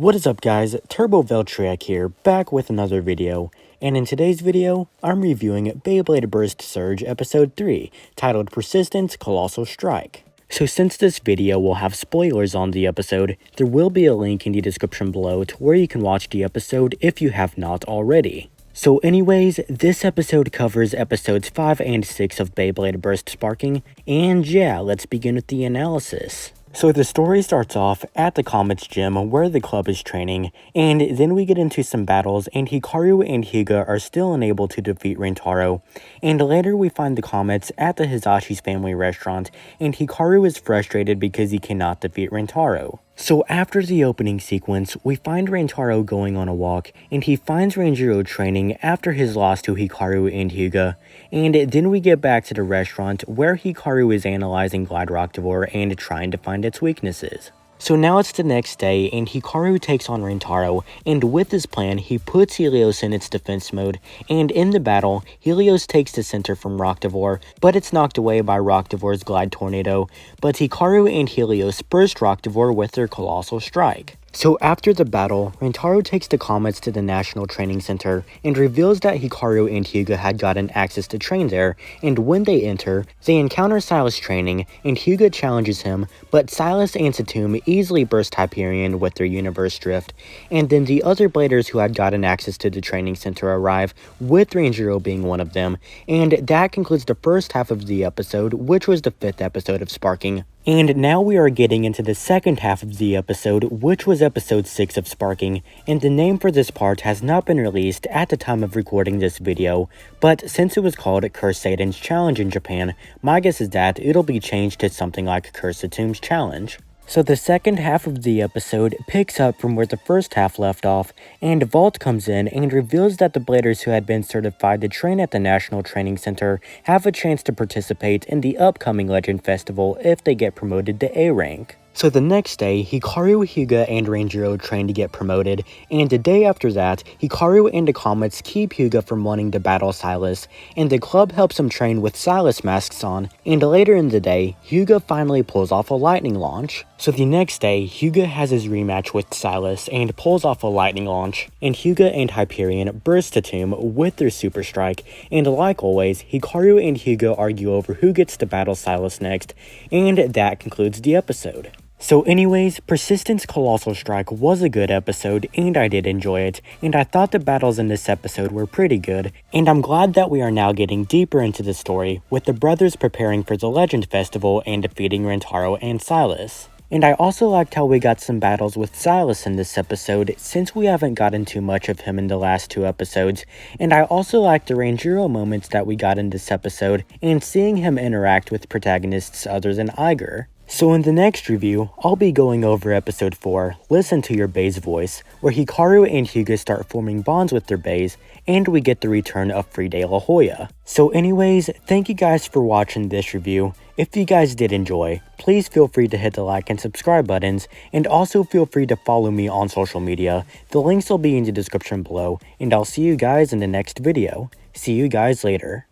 What is up guys, Turbo here, back with another video, and in today's video, I'm reviewing Beyblade Burst Surge Episode 3, titled Persistence Kolossal Strike. So since this video will have spoilers on the episode, there will be a link in the description below to where you can watch the episode if you have not already. So anyways, this episode covers episodes 5 and 6 of Beyblade Burst Sparking, and yeah, let's begin with the analysis. So the story starts off at the Comet's gym where the club is training, and then we get into some battles and Hikaru and Hyuga are still unable to defeat Rentaro, and later we find the Comets at the Hizashi's family restaurant and Hikaru is frustrated because he cannot defeat Rentaro. So after the opening sequence, we find Rentaro going on a walk, and he finds Ranjiro training after his loss to Hikaru and Hyuga, and then we get back to the restaurant where Hikaru is analyzing Glide Roctivore and trying to find its weaknesses. So now it's the next day, and Hikaru takes on Rentaro, and with his plan, he puts Helios in its defense mode, and in the battle, Helios takes the center from Roctivore, but it's knocked away by Roctivore's Glide Tornado, but Hikaru and Helios burst Roctivore with their Kolossal Strike. So after the battle, Rentaro takes the Comets to the National Training Center and reveals that Hikaru and Hyuga had gotten access to train there, and when they enter, they encounter Silas training, and Hyuga challenges him, but Silas and Satum easily burst Hyperion with their Universe Drift, and then the other Bladers who had gotten access to the training center arrive, with Ranjiro being one of them, and that concludes the first half of the episode, which was the 5th episode of Sparking. And now we are getting into the second half of the episode, which was episode 6 of Sparking, and the name for this part has not been released at the time of recording this video, but since it was called Curse Satan's Challenge in Japan, my guess is that it'll be changed to something like Curse Satum's Challenge. So the second half of the episode picks up from where the first half left off, and Vault comes in and reveals that the Bladers who had been certified to train at the National Training Center have a chance to participate in the upcoming Legend Festival if they get promoted to A rank. So the next day, Hikaru, Hyuga, and Ranjiro train to get promoted, and the day after that, Hikaru and the Comets keep Hyuga from wanting to battle Silas, and the club helps him train with Silas masks on, and later in the day, Hyuga finally pulls off a lightning launch. So the next day, Hyuga has his rematch with Silas and pulls off a lightning launch, and Hyuga and Hyperion burst Satum with their super strike, and like always, Hikaru and Hyuga argue over who gets to battle Silas next, and that concludes the episode. So anyways, Persistence Kolossal Strike was a good episode, and I did enjoy it, and I thought the battles in this episode were pretty good, and I'm glad that we are now getting deeper into the story, with the brothers preparing for the Legend Festival and defeating Rentaro and Silas. And I also liked how we got some battles with Silas in this episode, since we haven't gotten too much of him in the last 2 episodes, and I also liked the Ranjiro moments that we got in this episode, and seeing him interact with protagonists other than Iger. So in the next review, I'll be going over episode 4, Listen to Your Bae's Voice, where Hikaru and Hyuga start forming bonds with their baes, and we get the return of Free De La Hoya. So anyways, thank you guys for watching this review. If you guys did enjoy, please feel free to hit the like and subscribe buttons, and also feel free to follow me on social media. The links will be in the description below, and I'll see you guys in the next video. See you guys later.